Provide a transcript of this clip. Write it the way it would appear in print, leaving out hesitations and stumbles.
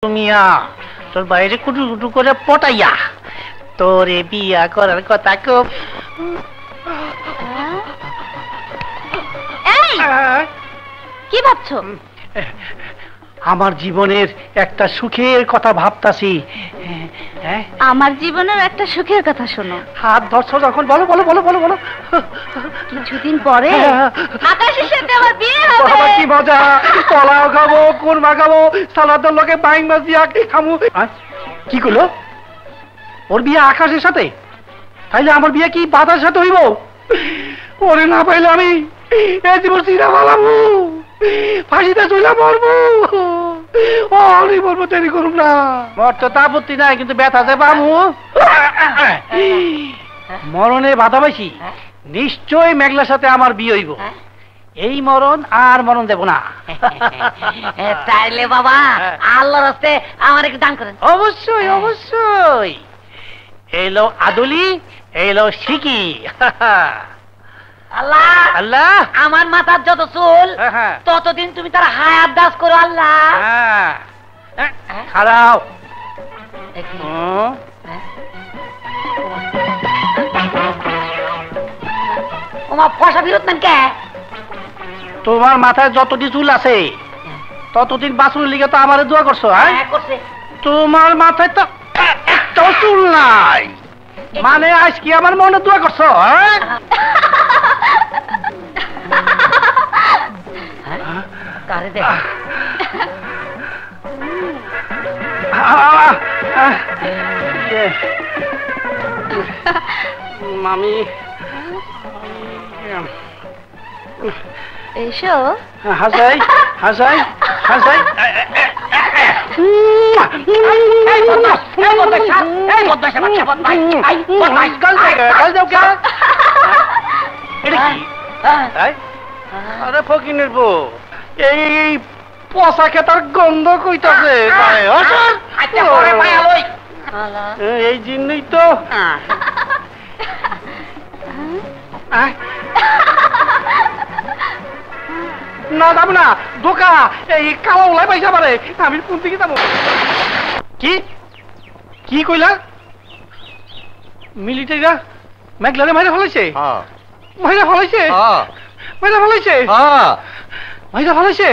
তুমিয়া তোর বাইরে কুটু কুটু করে পটাইয়া তোরে বিয়া করার কথা খুব। কি ভাবছো? আমার জীবনের একটা সুখের কথা ভাবতাছি। আমার জীবনের একটা সুখের কথা শোনো। হাত ধরছো যখন, বলো বলো বলো বলো বলো। কিছুদিন পরে আকাশের সাথে আমার বিয়ে হবে। কি মজা! পোলাও খাবো, কুরমা খাবো, সালাদের লোকে বাইং মাছ দিয়া খামু। কি করলো? ওর বিয়ে আকাশের সাথে? তাইলে আমার বিয়ে কি বাতার সাথে হইব? ওরে না পাইলে আমি এই জীবন চিরা বলাবো, ফাঁসিতে চলে মরবো। অনেক বলবো, দেরি করুন না। মর তো আপত্তি নাই, কিন্তু ব্যথাতে পাবো। মরণে বাধা পাইছি, নিশ্চয় মেঘলার সাথে আমার বিয়ে হইব। এই মরণ আর মরণ দেব না। তাইলে বাবা আল্লাহর রাস্তে আমার একটু দান করেন। অবশ্যই অবশ্যই। এলো আদুলি, এলো শিকি। আল্লাহ আল্লাহ, আমার মাথার যত চুল ততদিন তুমি তার হায়াত দাস করো আল্লাহ। খারাপ ওমা পয়সা ফেরত নেন কে? তোমার মাথায় যতদিন চুল আছে ততদিন বাঁচুর লিগে তো আমারে দোয়া করছো। তোমার মাথায় তো একটাও চুল নাই, মানে আজ কি আমার মনে দোয়া করছো? মামি এসো। হাসাই হাসাই হাসাই। আরে ফকিনের বউ, এই পচা খেতার গন্ধ কইতাছে। এই জন্যই তো না যাবো না। দোকা এই কালো ওলাই পাইসা পারে, আমি কোন দিকে যাবো? কি কি কইলা? মিলিটারিরা মেঘলারে মাইরা ফেলাইছে? মাইরা ফেলাইছে? মাইরা ফেলাইছে? মাইরা ফেলাইছে?